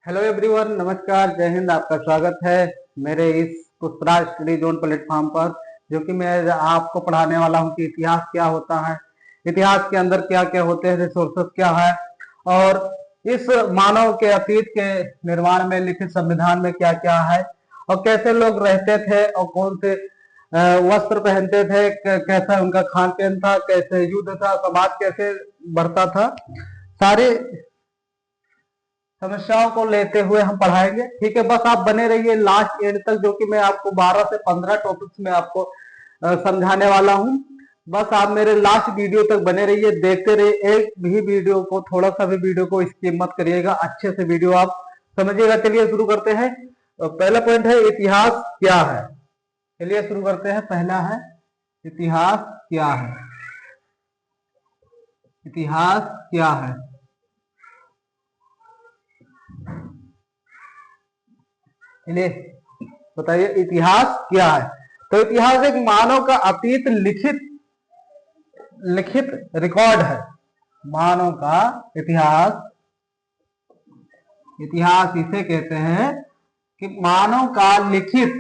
Hello everyone, नमस्कार, जय हिंद। आपका स्वागत है मेरे इस पुष्पराज स्टडी जोन प्लेटफॉर्म पर, जो कि मैं आपको पढ़ाने वाला हूं कि इतिहास क्या होता है, इतिहास के अंदर क्या क्या होते हैं, रिसोर्सेस क्या है, और इस मानव के अतीत के निर्माण में लिखित संविधान में क्या क्या है, और कैसे लोग रहते थे, और कौन से वस्त्र पहनते थे, कैसा उनका खान पीन था, कैसे युद्ध था, समाज कैसे बढ़ता था, सारे समस्याओं को लेते हुए हम पढ़ाएंगे। ठीक है, बस आप बने रहिए लास्ट एंड तक, जो कि मैं आपको 12 से 15 टॉपिक्स में आपको समझाने वाला हूं। बस आप मेरे लास्ट वीडियो तक बने रहिए, देखते रहिए। एक भी वीडियो को, थोड़ा सा भी वीडियो को स्किप मत करिएगा, अच्छे से वीडियो आप समझिएगा। चलिए शुरू करते हैं। पहला पॉइंट है इतिहास क्या है। चलिए शुरू करते हैं। पहला है इतिहास क्या है। इतिहास क्या है, चलिए बताइए इतिहास क्या है। तो इतिहास एक मानव का अतीत लिखित लिखित रिकॉर्ड है। मानव का इतिहास, इतिहास इसे कहते हैं कि मानव का लिखित,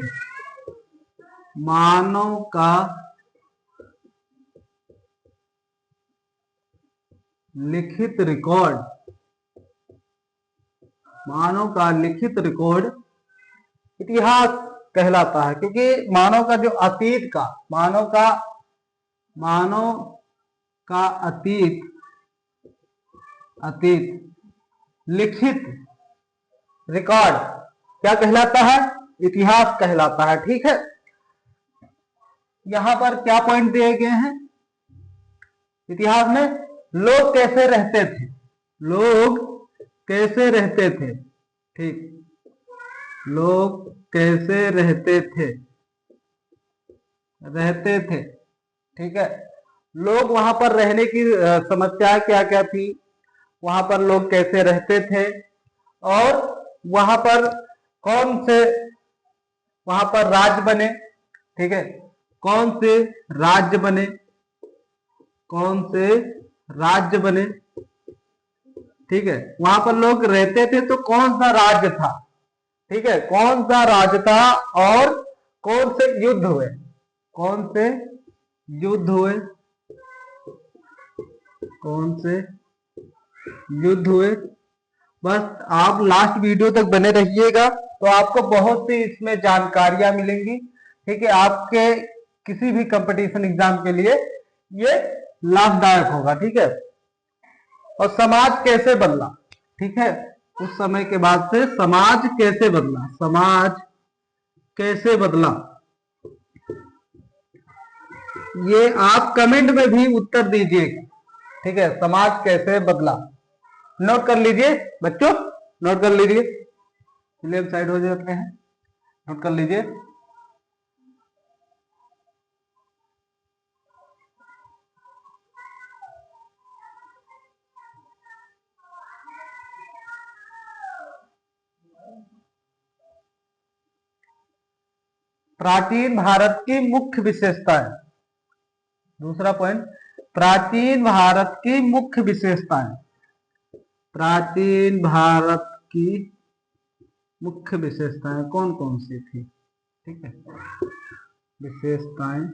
मानव का लिखित रिकॉर्ड, मानव का लिखित रिकॉर्ड इतिहास कहलाता है। क्योंकि मानव का जो अतीत का, मानव का अतीत लिखित रिकॉर्ड क्या कहलाता है, इतिहास कहलाता है। ठीक है, यहां पर क्या पॉइंट दिए गए हैं। इतिहास में लोग कैसे रहते थे, लोग कैसे रहते थे, ठीक, लोग कैसे रहते थे, ठीक है। लोग वहां पर रहने की समस्याएं क्या क्या थी, वहां पर लोग कैसे रहते थे, और वहां पर कौन से, वहां पर राज्य बने, ठीक है, कौन से राज्य बने, कौन से राज्य बने, ठीक है। वहां पर लोग रहते थे तो कौन सा राज्य था, ठीक है, कौन सा राज्य था, और कौन से युद्ध हुए, कौन से युद्ध हुए, कौन से युद्ध हुए। बस आप लास्ट वीडियो तक बने रहिएगा, तो आपको बहुत सी इसमें जानकारियां मिलेंगी। ठीक है, आपके किसी भी कंपटीशन एग्जाम के लिए ये लाभदायक होगा। ठीक है, और समाज कैसे बदला, ठीक है, उस समय के बाद से समाज कैसे बदला, समाज कैसे बदला, ये आप कमेंट में भी उत्तर दीजिएगा। ठीक है, समाज कैसे बदला, नोट कर लीजिए बच्चों, नोट कर लीजिए। चलिए हम साइड हो जाते हैं, नोट कर लीजिए। प्राचीन भारत की मुख्य विशेषताएं, दूसरा पॉइंट, प्राचीन भारत की मुख्य विशेषताएं, प्राचीन भारत की मुख्य विशेषताएं कौन कौन सी थी, ठीक है, विशेषताएं,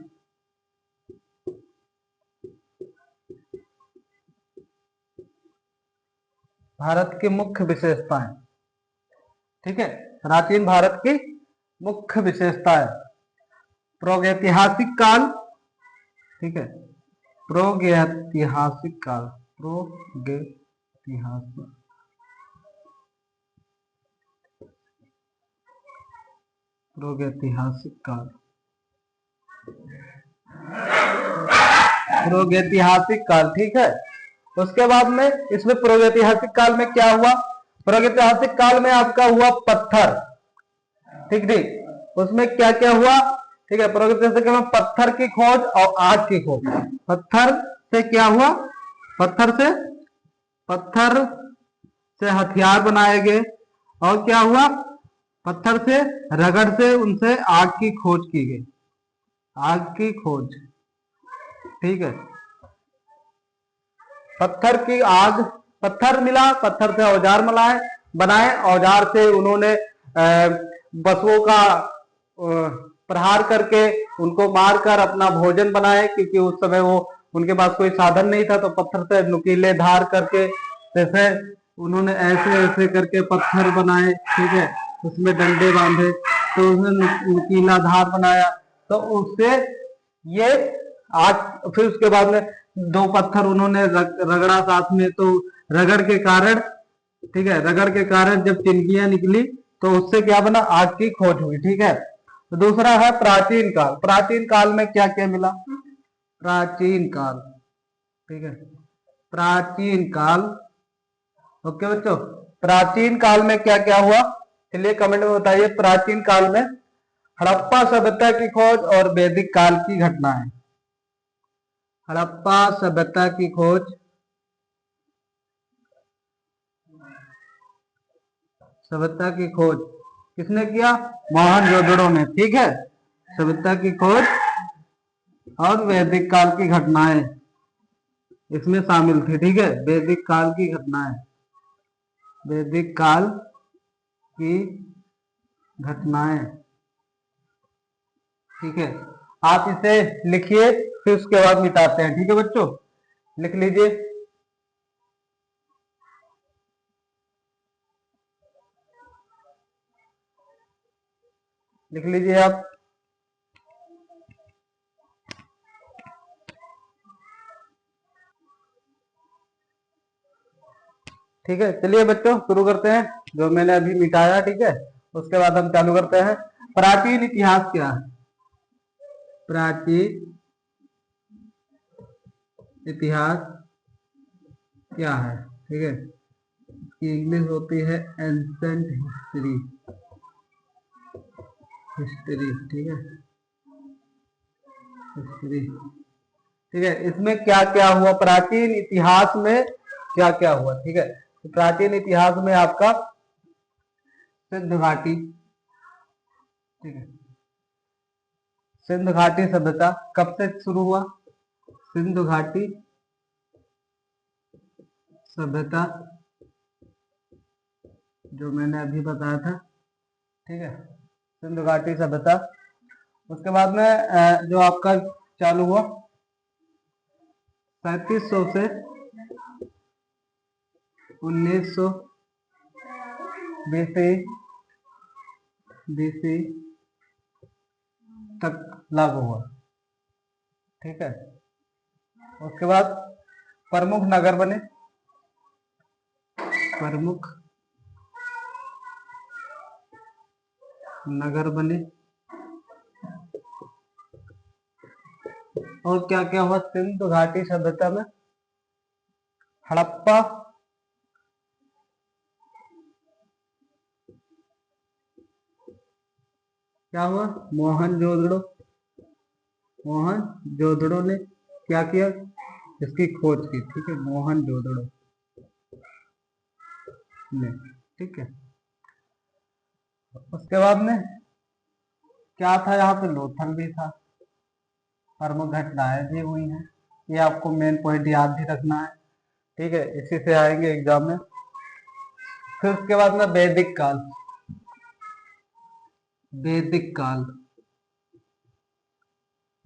भारत की मुख्य विशेषताएं, ठीक है, प्राचीन भारत की मुख्य विशेषताएं, प्रागैतिहासिक काल, ठीक है, प्रागैतिहासिक काल, प्रागैतिहासिक, प्रागैतिहासिक काल, प्रागैतिहासिक काल, ठीक है। उसके बाद में इसमें प्रागैतिहासिक काल में क्या हुआ, प्रागैतिहासिक काल में आपका हुआ पत्थर, ठीक ठीक, उसमें क्या क्या हुआ, ठीक है, प्रागैतिहासिक काल में पत्थर की खोज और आग की खोज। पत्थर से क्या हुआ, पत्थर से हथियार बनाए गए, और क्या हुआ, पत्थर से, रगड़ से उनसे आग की खोज की गई, आग की खोज, ठीक है। पत्थर की आग पत्थर मिला, पत्थर से औजार बनाए, औजार से उन्होंने पशुओं का प्रहार करके उनको मारकर अपना भोजन बनाए, क्योंकि उस समय वो उनके पास कोई साधन नहीं था, तो पत्थर से नुकीले धार करके जैसे उन्होंने ऐसे ऐसे करके पत्थर बनाए, ठीक है, उसमें डंडे बांधे, तो उसने नुकीला धार बनाया, तो उससे ये आग, फिर उसके बाद में दो पत्थर उन्होंने रगड़ा साथ में, तो रगड़ के कारण, ठीक है, रगड़ के कारण जब चिंकियां निकली तो उससे क्या बना, आग की खोज हुई, ठीक है। तो दूसरा है प्राचीन काल। प्राचीन काल में क्या क्या मिला, प्राचीन काल, ठीक है, प्राचीन काल, ओके बच्चों, प्राचीन काल में क्या क्या हुआ, चलिए कमेंट में बताइए। प्राचीन काल में हड़प्पा सभ्यता की खोज और वैदिक काल की घटनाएं। हड़प्पा सभ्यता की खोज, सभ्यता की खोज किसने किया, मोहनजोदड़ो ने, ठीक है। सभ्यता की खोज और वैदिक काल की घटनाएं इसमें शामिल थी, ठीक है, वैदिक काल की घटनाएं, वैदिक काल की घटनाएं, ठीक है। आप इसे लिखिए, फिर उसके बाद मिटाते हैं, ठीक है बच्चों, लिख लीजिए। लिख लीजिए आप। ठीक है, चलिए बच्चों शुरू करते हैं, जो मैंने अभी मिटाया, ठीक है, उसके बाद हम चालू करते हैं। प्राचीन इतिहास क्या है, प्राचीन इतिहास क्या है, ठीक है, इसकी इंग्लिश होती है एंसेंट हिस्ट्री, हिस्ट्री, ठीक है, हिस्ट्री, ठीक है। इसमें क्या क्या हुआ, प्राचीन इतिहास में क्या क्या हुआ, ठीक है। तो प्राचीन इतिहास में आपका सिंधु घाटी, ठीक है, सिंधु घाटी सभ्यता कब से शुरू हुआ, सिंधु घाटी सभ्यता, जो मैंने अभी बताया था, ठीक है, सिंधु घाटी सभ्यता। उसके बाद में जो आपका चालू हुआ 3700 से 1900 बीसी, बीसी तक लागू हुआ, ठीक है। उसके बाद प्रमुख नगर बने, प्रमुख नगर बने, और क्या क्या हुआ सिंधु घाटी सभ्यता में, हड़प्पा, क्या हुआ, मोहनजोदड़ो, मोहनजोदड़ो ने क्या किया, इसकी खोज की, ठीक है, मोहनजोदड़ो ने, ठीक है। उसके बाद में क्या था, यहाँ पे लोथल भी था, प्रमुख घटनाएं भी हुई हैं, ये आपको मेन पॉइंट याद भी रखना है, ठीक है, इसी से आएंगे एग्जाम में। फिर उसके बाद में वैदिक काल, वैदिक काल,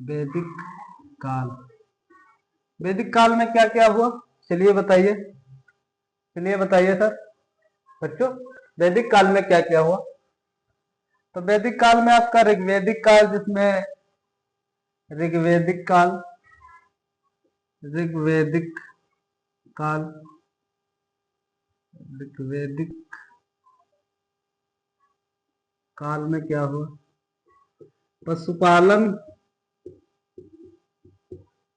वैदिक काल, वैदिक काल में क्या क्या हुआ, चलिए बताइए, चलिए बताइए सर बच्चों, वैदिक काल में क्या क्या हुआ। तो वैदिक काल में आपका ऋग्वैदिक काल, जिसमें ऋग्वैदिक काल, ऋग्वैदिक काल, ऋग्वैदिक काल में क्या हुआ, पशुपालन,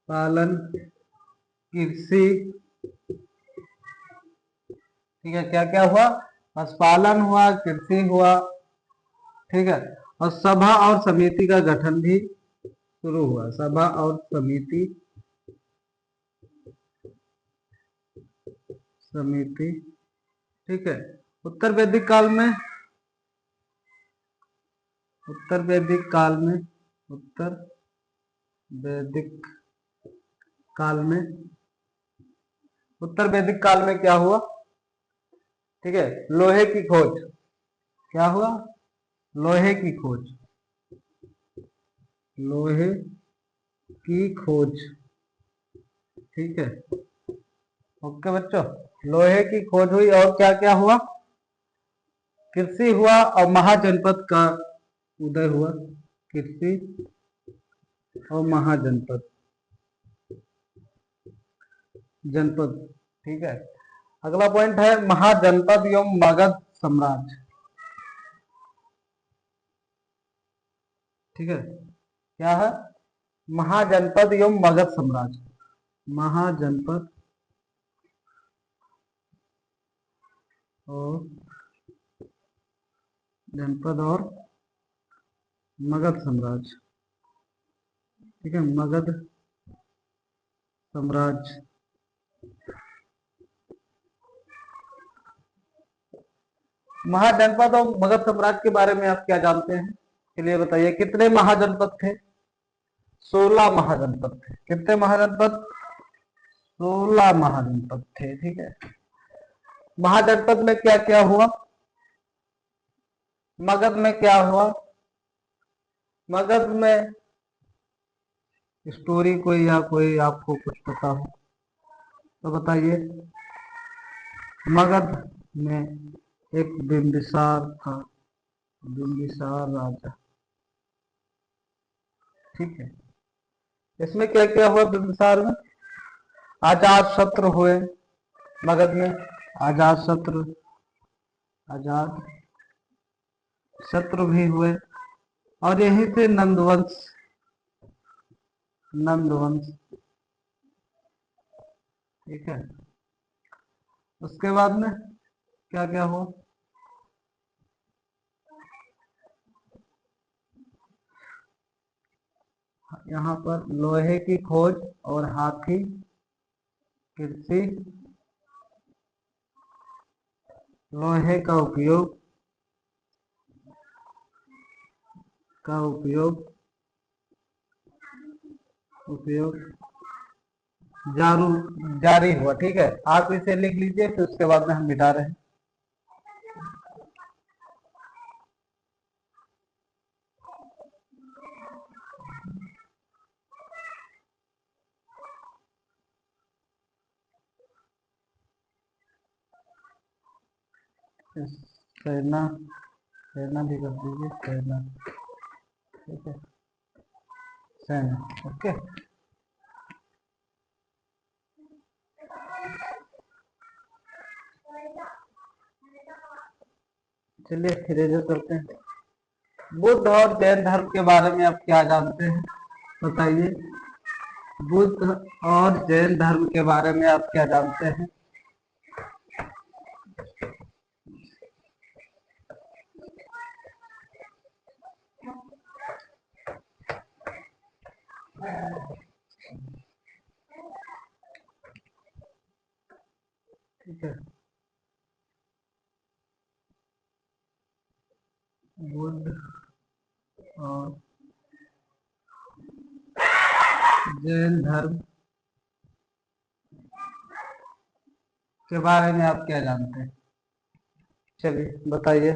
पालन, कृषि, ठीक है, क्या क्या हुआ, पशुपालन हुआ, कृषि हुआ, ठीक है, और सभा और समिति का गठन भी शुरू हुआ, सभा और समिति, समिति, ठीक है। उत्तर वैदिक काल में, उत्तर वैदिक काल में, उत्तर वैदिक काल में, उत्तर वैदिक काल में क्या हुआ? ठीक है, लोहे की खोज। क्या हुआ? लोहे की खोज। लोहे की खोज। ठीक है, ओके बच्चों, लोहे की खोज हुई और क्या क्या हुआ? कृषि हुआ और महाजनपद का उदय हुआ। कृषि और महाजनपद, जनपद। ठीक है, अगला पॉइंट है महाजनपद एवं मगध साम्राज्य। ठीक है, क्या है? महाजनपद एवं मगध साम्राज्य। महाजनपद और जनपद और मगध साम्राज्य। ठीक है, मगध साम्राज्य। महाजनपद और मगध साम्राज्य के बारे में आप क्या जानते हैं? चलिए बताइए, कितने महाजनपद थे? 16 महाजनपद थे। कितने महाजनपद? 16 महाजनपद थे। ठीक है, महाजनपद में क्या क्या हुआ? मगध में क्या हुआ? मगध में स्टोरी कोई या कोई आपको कुछ पता हो तो बताइए। मगध में एक बिंबिसार था, बिंबिसार राजा। ठीक है, इसमें क्या क्या हुआ? बिंबिसार में आजाद शत्रु हुए। मगध में आजाद शत्रु, आजाद शत्रु भी हुए और यहीं से नंदवंश, नंदवंश। ठीक है, उसके बाद में क्या क्या हुआ? यहाँ पर लोहे की खोज और हाथी, कृषि, लोहे का उपयोग, उपयोग जारी हुआ। ठीक है, आप इसे लिख लीजिए, फिर उसके बाद में हम मिटा रहे हैं। सेना, सेना भी कर दीजिए, सेना। ठीक है, सेना। ओके, चलिए फिर इधर चलते हैं। बुद्ध और जैन धर्म के बारे में आप क्या जानते हैं? बताइए, बुद्ध और जैन धर्म के बारे में आप क्या जानते हैं? ठीक है, बुद्ध और जैन धर्म के बारे में आप क्या जानते हैं? चलिए बताइए।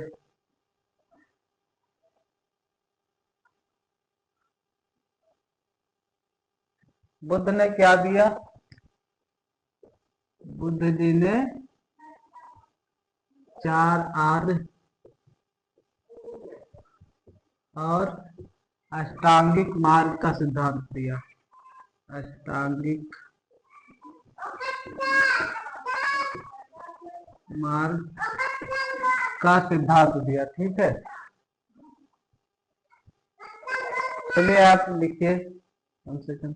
बुद्ध ने क्या दिया? बुद्ध जी ने 4 आर्य और अष्टांगिक मार्ग का सिद्धांत दिया। अष्टांगिक मार्ग का सिद्धांत दिया। ठीक है, चलिए आप लिखिए कम से कम।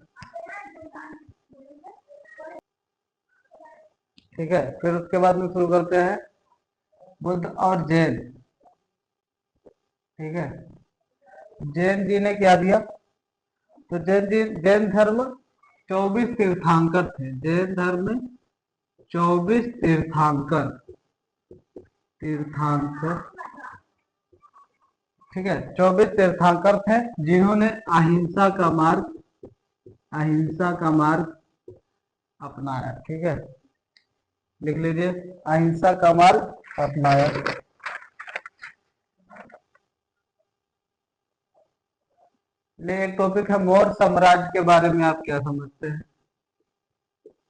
ठीक है, फिर उसके बाद में शुरू करते हैं बुद्ध और जैन। ठीक है, जैन जी ने क्या दिया? तो जैन धर्म 24 तीर्थंकर थे। जैन धर्म में 24 तीर्थंकर, ठीक है, 24 तीर्थंकर थे जिन्होंने अहिंसा का मार्ग अपनाया। ठीक है, लिख लीजिए, अहिंसा का मार्ग अपनाया। ये एक टॉपिक है मौर्य साम्राज्य के बारे में, आप क्या समझते हैं?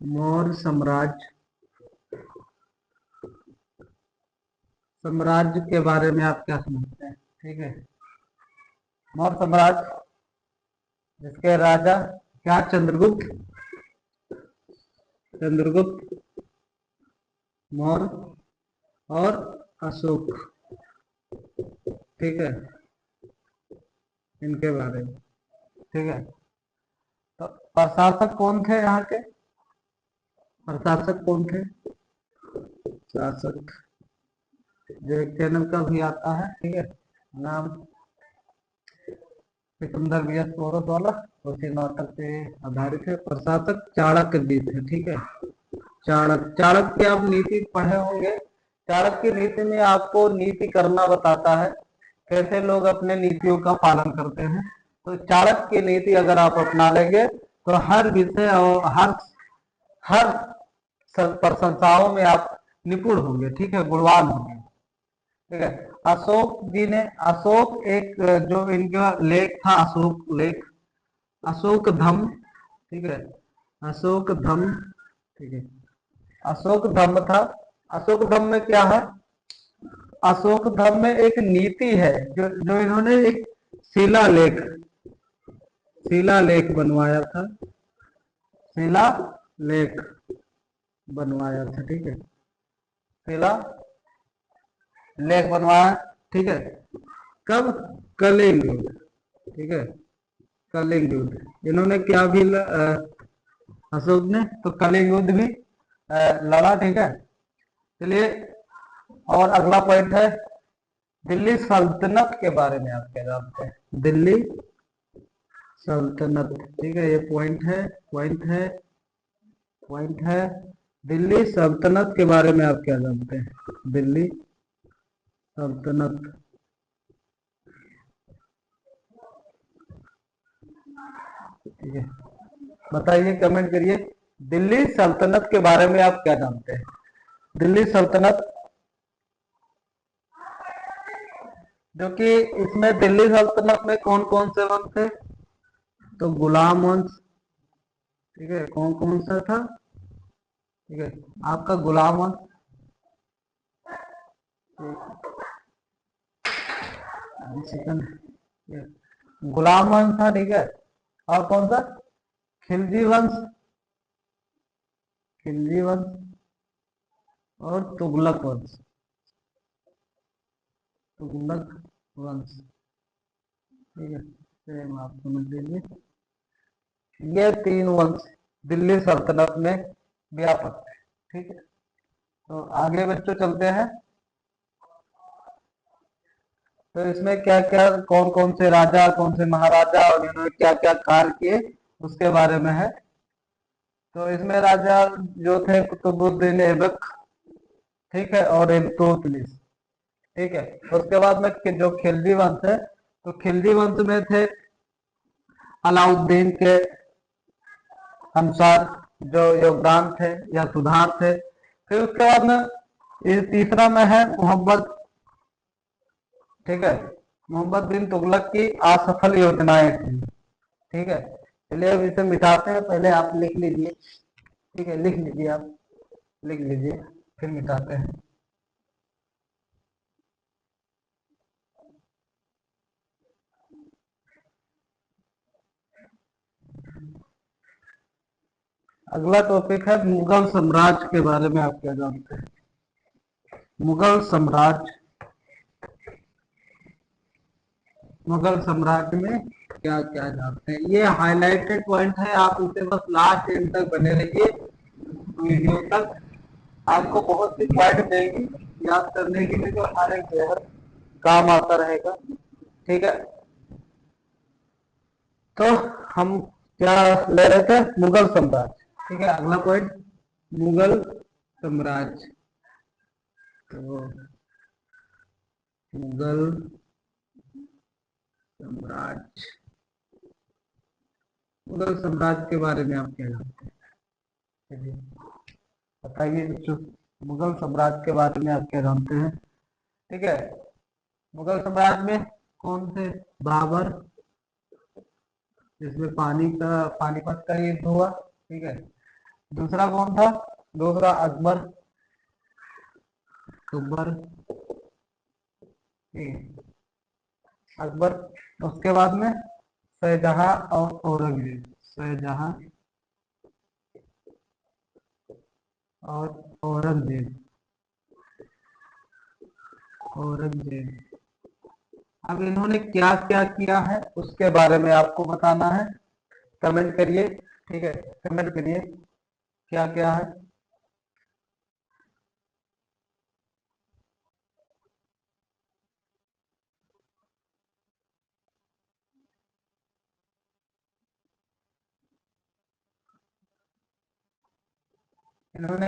मौर्य साम्राज्य, साम्राज्य के बारे में आप क्या समझते हैं? ठीक है, मौर्य साम्राज्य जिसके राजा क्या, चंद्रगुप्त, चंद्रगुप्त मौर्य और अशोक, ठीक है, इनके बारे में। ठीक है, तो प्रशासक कौन थे यहाँ के? प्रशासक कौन थे? शासक, जो एक चैनल का भी आता है, ठीक है, नाम सिकंदर बी एस औरत वाला, उसी नाटक पे आधारित है। प्रशासक चाणक्य जी थे, ठीक है, चाणक्य। चाणक्य की आप नीति पढ़े होंगे। चाणक्य की नीति में आपको नीति करना बताता है, कैसे लोग अपने नीतियों का पालन करते हैं। तो चाणक्य की नीति अगर आप अपना लेंगे तो हर विषय और हर प्रशंसाओं में आप निपुण होंगे, ठीक है, गुणवान होंगे। ठीक है, अशोक जी ने, अशोक एक जो इनका लेख था, अशोक लेख, अशोक धम्म, ठीक है, अशोक धम्म, ठीक है, अशोक धम्म था। अशोक धम्म में क्या है? अशोक धम्म में एक नीति है, जो जो इन्होंने एक शिलालेख, शिलालेख बनवाया था, शिलालेख बनवाया था, ठीक है, शिला लेख बनवाया, ठीक है, कब? कलिंग युद्ध, ठीक है, कलिंग युद्ध इन्होंने क्या भी अशोक ने तो कलिंग युद्ध भी लड़ा, ठीक है। चलिए, और अगला पॉइंट है दिल्ली सल्तनत के बारे में आप क्या जानते हैं? दिल्ली सल्तनत, ठीक है, ये पॉइंट है, पॉइंट है, पॉइंट है। दिल्ली सल्तनत के बारे में आप क्या जानते हैं? दिल्ली सल्तनत, ठीक है, बताइए, कमेंट करिए, दिल्ली सल्तनत के बारे में आप क्या जानते हैं? दिल्ली सल्तनत, जो कि इसमें दिल्ली सल्तनत में कौन कौन से वंश थे? तो गुलाम वंश, ठीक है, कौन कौन सा था? ठीक है, आपका गुलाम वंश, गुलाम वंश था, ठीक है, और कौन सा? खिलजी वंश, खिलजी वंश और तुगलक वंश, तुगलक वंश, ठीक है, सेम आप समझ लीजिए। ये तीन वंश दिल्ली सल्तनत में व्यापक थे, ठीक है। तो आगे बच्चों चलते हैं, तो इसमें क्या क्या, कौन कौन से राजा, कौन से महाराजा और इन्होंने क्या क्या कार्य किए, उसके बारे में है। तो इसमें राजा जो थे कुतुबुद्दीन ऐबक, ठीक है, और इल्तुतमिश, ठीक है। उसके बाद में जो खिलजी वंश है, तो खिलजी वंश में थे अलाउद्दीन के अनुसार जो योगदान थे या सुधार थे। फिर उसके बाद में ये तीसरा में है मोहम्मद, ठीक है, मोहम्मद बिन तुगलक की असफल योजनाएं थी, ठीक है। चलिए अब इसे मिटाते हैं, पहले आप लिख लीजिए, ठीक है, लिख लीजिए, आप लिख लीजिए, फिर मिटाते हैं। अगला टॉपिक है मुगल साम्राज्य के बारे में आप क्या जानते हैं? मुगल साम्राज्य, मुगल साम्राज्य में क्या क्या जानते हैं? ये हाईलाइटेड पॉइंट है, आप इसे बस लास्ट एंड तक बने रहिए वीडियो तक, आपको बहुत सी पॉइंट देगी याद करने के लिए, जो हर एक जगह काम आता रहेगा, ठीक है। तो हम क्या ले रहे थे? मुगल साम्राज्य, ठीक है, अगला पॉइंट मुगल साम्राज्य। तो मुगल साम्राज्य, मुगल साम्राज्य के बारे में आप क्या जानते हैं? चलिए बताइए बच्चों। मुगल साम्राज्य के बारे में आप क्या जानते हैं? ठीक है, मुगल साम्राज्य में कौन थे? बाबर, जिसमें पानीपत का युद्ध हुआ। ठीक है, दूसरा कौन था? दूसरा अकबर। अकबर, ठीक है, अकबर। उसके बाद में शाहजहां और औरंगजेब। शाहजहां और औरंगजेब। औरंगजेब, अब इन्होंने क्या क्या किया है उसके बारे में आपको बताना है। कमेंट करिए, ठीक है, कमेंट करिए क्या क्या है। इन्होंने,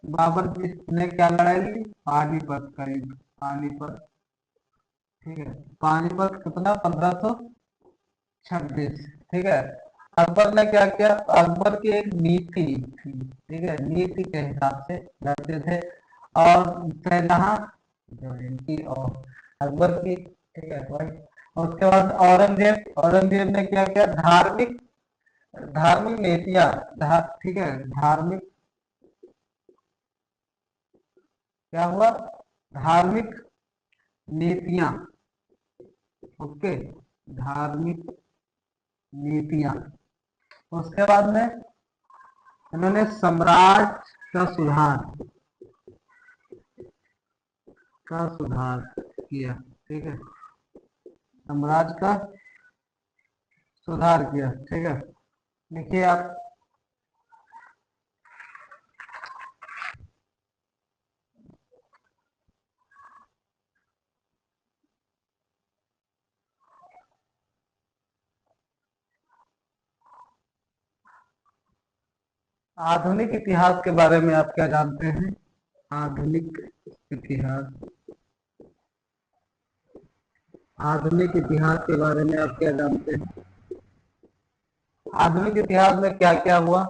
बाबर जी ने क्या लड़ाई लड़ी? पानीपत का युद्ध। पानीपत, ठीक है, पानीपत कितना? 1526। ठीक है, अकबर ने क्या किया? अकबर की एक नीति थी, ठीक है, नीति के हिसाब से लड़ते थे। और शाहजहां जो इनकी और अकबर की, ठीक है भाई। उसके बाद औरंगजेब, औरंगजेब ने क्या किया? धार्मिक, धार्मिक नीतियां, ठीक है, धार्मिक, क्या हुआ? धार्मिक नीतियां, ओके, धार्मिक नीतियां। उसके बाद में इन्होंने साम्राज्य का सुधार, किया। ठीक है, साम्राज्य का सुधार किया। ठीक है, देखिए आप, आधुनिक इतिहास के बारे में आप क्या जानते हैं? आधुनिक इतिहास, आधुनिक इतिहास के बारे में आप क्या जानते हैं? आधुनिक इतिहास में क्या क्या हुआ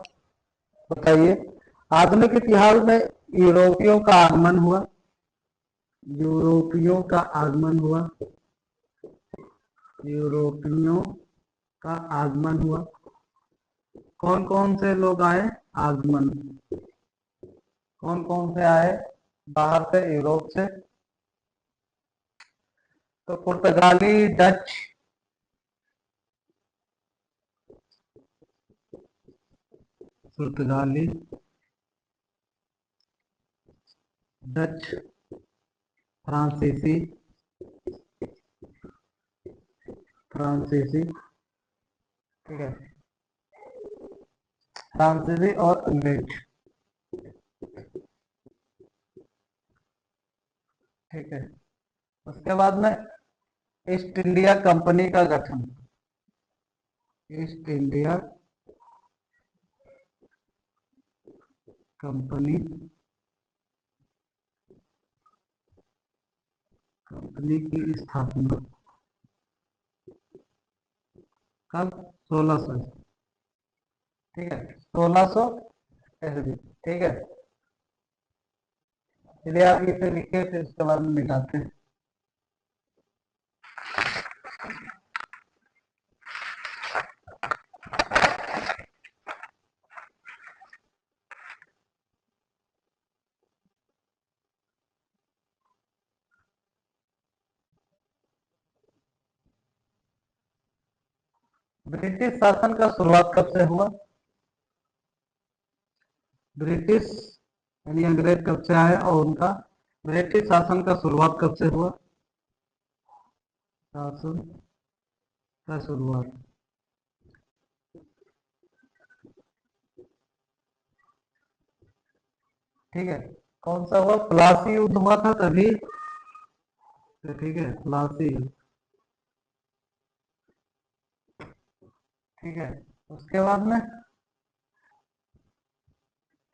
बताइए। आधुनिक इतिहास में यूरोपियों का आगमन हुआ, यूरोपियों का आगमन हुआ, यूरोपियों का आगमन हुआ। कौन कौन से लोग आए? आगमन, कौन कौन से आए बाहर से, यूरोप से? तो पुर्तगाली, डच, पुर्तगाली, डच, फ्रांसीसी, फ्रांसीसी, ठीक है, फ्रांसीसी और अंग्रेज। ठीक है, उसके बाद में ईस्ट इंडिया कंपनी का गठन, ईस्ट इंडिया कंपनी, कंपनी की स्थापना कब? 1600, ठीक है, 1600 ईस्वी। ठीक है, चलिए आप इसे लिखिए, फिर इसके बाद में मिटाते हैं। ब्रिटिश शासन का शुरुआत कब से हुआ? ब्रिटिश यानी अंग्रेज कब से आए और उनका ब्रिटिश शासन का शुरुआत कब से हुआ? शासन का शुरुआत, ठीक है, कौन सा हुआ? प्लासी युद्ध हुआ था तभी, तो ठीक है, प्लासी युद्ध। ठीक है, उसके बाद में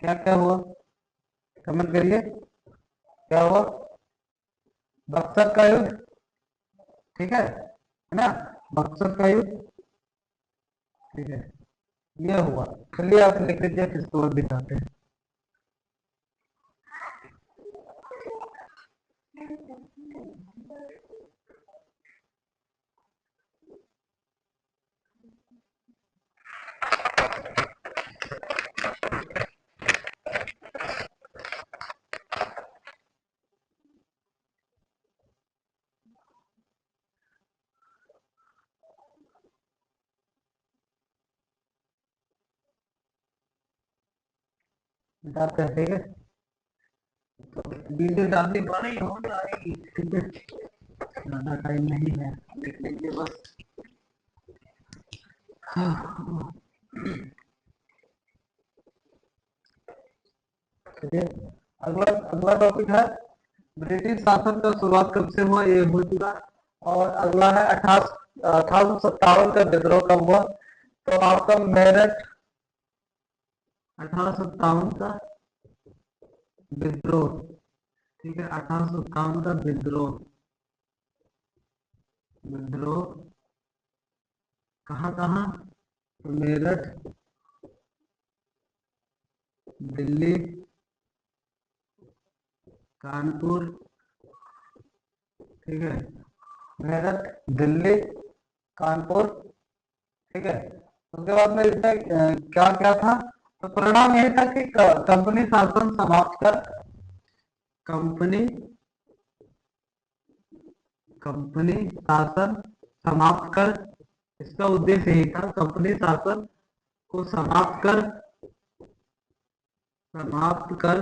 क्या क्या हुआ? कमेंट करिए क्या हुआ? बक्सर का युद्ध, ठीक है ना, बक्सर का युद्ध, ठीक है, ये हुआ। चलिए आप लिख लीजिए, किसको और दिखाते हैं। डालते हैं, ठीक है। तो वीडियो डालनी बड़ी हो जाएगी, ठीक है, ज्यादा टाइम नहीं है, देख लीजिए बस। ठीक है, अगला अगला टॉपिक है ब्रिटिश शासन का शुरुआत कब से हुआ, ये हो चुका। और अगला है 1857 का विद्रोह कब हुआ। तो आपका मेरठ 1857 का विद्रोह, ठीक है, 1857 का विद्रोह, विद्रोह कहाँ कहाँ, तो मेरठ, दिल्ली, कानपुर, ठीक है, मेरठ, दिल्ली, कानपुर, ठीक है। उसके बाद में इसमें क्या क्या था, तो परिणाम यही था कि कंपनी शासन समाप्त कर, कंपनी कंपनी शासन समाप्त कर, इसका उद्देश्य यही था, कंपनी शासन को समाप्त कर समाप्त कर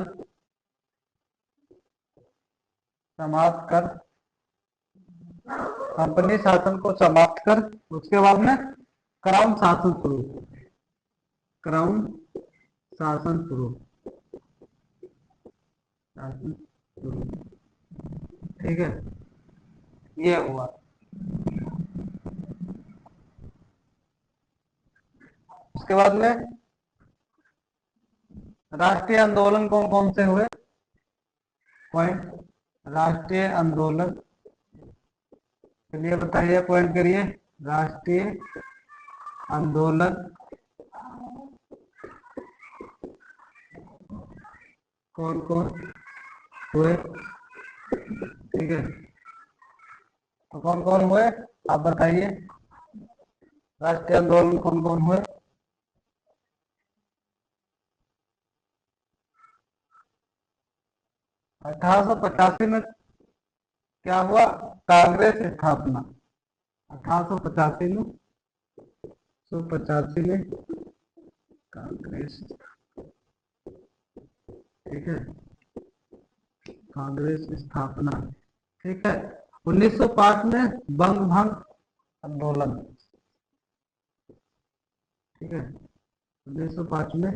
कंपनी शासन को समाप्त कर, उसके बाद में क्राउन शासन शुरू, क्राउन शासन शुरू, शासन शुरू, ठीक है, ये हुआ। उसके बाद में राष्ट्रीय आंदोलन कौन कौन से हुए, पॉइंट, राष्ट्रीय आंदोलन, चलिए बताइए, पॉइंट करिए, राष्ट्रीय आंदोलन कौन कौन हुए, ठीक है, तो कौन कौन हुए आप बताइए, राष्ट्रीय आंदोलन कौन कौन हुए। 1885 में क्या हुआ, कांग्रेस स्थापना, 1885 में, 1885 में कांग्रेस, ठीक है, कांग्रेस स्थापना, ठीक है। 1905 में बंग भंग आंदोलन, ठीक है, 1905 में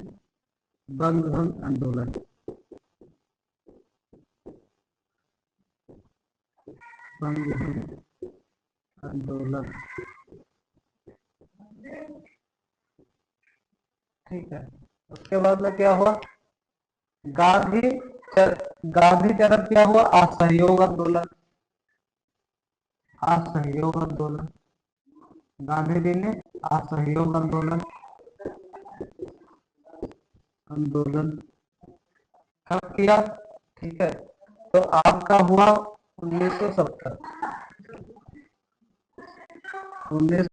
बंग भंग आंदोलन, बंग भंग आंदोलन, ठीक है। उसके बाद में क्या हुआ, गांधी गांधी चरण क्या हुआ, असहयोग आंदोलन, असहयोग आंदोलन, गांधी जी ने असहयोग आंदोलन, आंदोलन कब किया, ठीक है, तो आपका हुआ 1970, 19